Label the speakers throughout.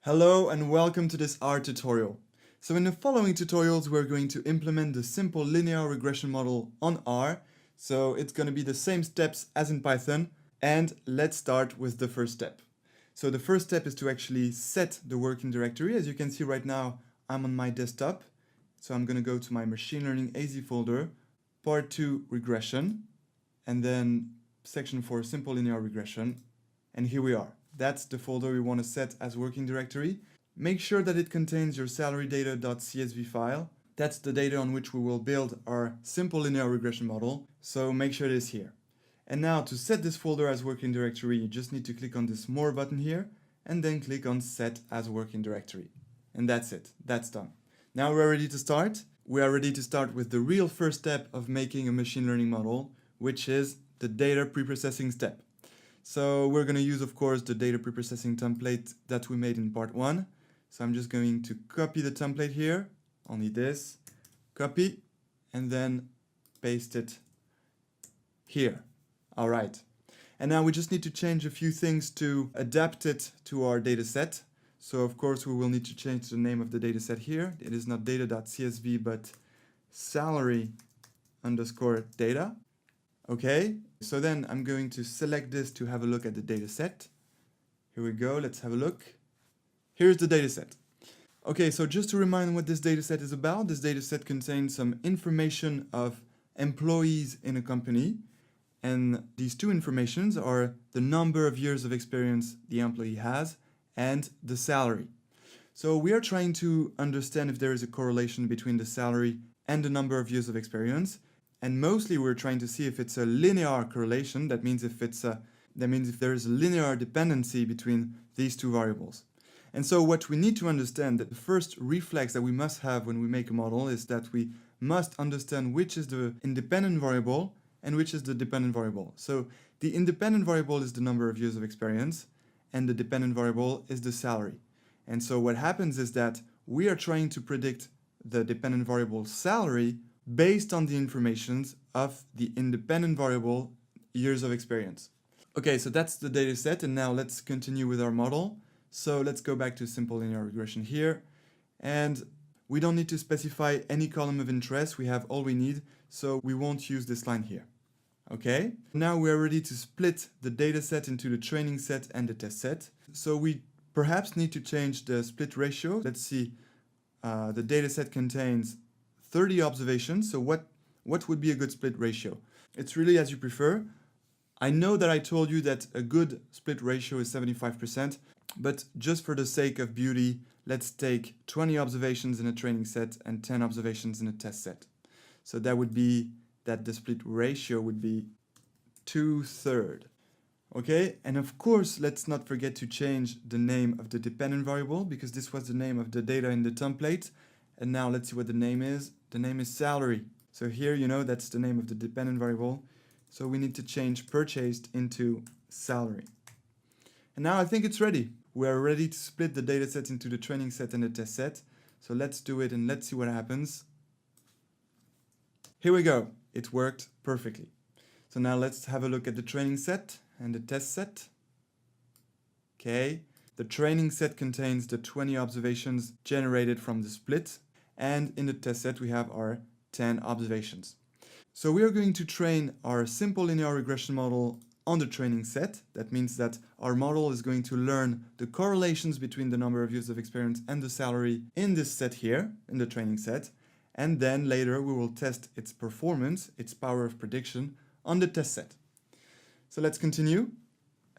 Speaker 1: Hello and welcome to this R tutorial. So in the following tutorials we're going to implement the simple linear regression model on R. So it's going to be the same steps as in Python, and let's start with the first step. So the first step is to actually set the working directory. As you can see right now I'm on my desktop. So I'm going to go to my machine learning AZ folder, part 2 regression, and then section 4 simple linear regression, and here we are. That's the folder we want to set as working directory. Make sure that it contains your salary data.csv file. That's the data on which we will build our simple linear regression model, so make sure it is here. And now to set this folder as working directory, you just need to click on this More button here, and then click on Set as working directory. And that's it, that's done. Now we're ready to start. We are ready to start with the real first step of making a machine learning model, which is the data preprocessing step. So we're going to use, of course, the data preprocessing template that we made in part 1. So I'm just going to copy the template here, only this, copy, and then paste it here. All right. And now we just need to change a few things to adapt it to our data set. So of course we will need to change the name of the data set here. It is not data.csv, but salary_data. Okay, so then I'm going to select this to have a look at the data set. Here we go, let's have a look. Here's the data set. Okay, so just to remind what this data set is about, this data set contains some information of employees in a company. And these two informations are the number of years of experience the employee has and the salary. So we are trying to understand if there is a correlation between the salary and the number of years of experience. And mostly we're trying to see if it's a linear correlation. That means if there is a linear dependency between these two variables. And so what we need to understand, that the first reflex that we must have when we make a model, is that we must understand which is the independent variable and which is the dependent variable. So the independent variable is the number of years of experience, and the dependent variable is the salary. And so what happens is that we are trying to predict the dependent variable salary based on the informations of the independent variable years of experience. Okay, so that's the data set, and now let's continue with our model. So let's go back to simple linear regression here, and we don't need to specify any column of interest. We have all we need, so we won't use this line here. Okay, now we're ready to split the data set into the training set and the test set. So we perhaps need to change the split ratio. Let's see, the data set contains 30 observations, so what would be a good split ratio? It's really as you prefer. I know that I told you that a good split ratio is 75%, but just for the sake of beauty, let's take 20 observations in a training set and 10 observations in a test set. So that would be that the split ratio would be 2/3. Okay, and of course, let's not forget to change the name of the dependent variable, because this was the name of the data in the template. And now let's see what the name is. The name is salary. So here, you know, that's the name of the dependent variable. So we need to change purchased into salary. And now I think it's ready. We are ready to split the data set into the training set and the test set. So let's do it and let's see what happens. Here we go. It worked perfectly. So now let's have a look at the training set and the test set. Okay. The training set contains the 20 observations generated from the split, and in the test set we have our 10 observations. So we are going to train our simple linear regression model on the training set. That means that our model is going to learn the correlations between the number of years of experience and the salary in this set here, in the training set, and then later we will test its performance, its power of prediction, on the test set. So let's continue.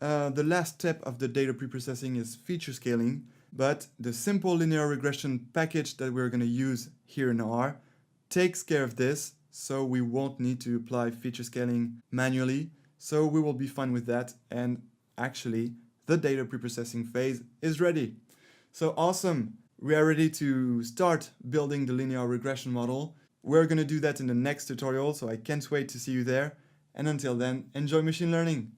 Speaker 1: The last step of the data preprocessing is feature scaling, but the simple linear regression package that we're going to use here in R takes care of this, so we won't need to apply feature scaling manually, so we will be fine with that, and actually the data preprocessing phase is ready. So awesome! We are ready to start building the linear regression model. We're going to do that in the next tutorial, so I can't wait to see you there, and until then, enjoy machine learning!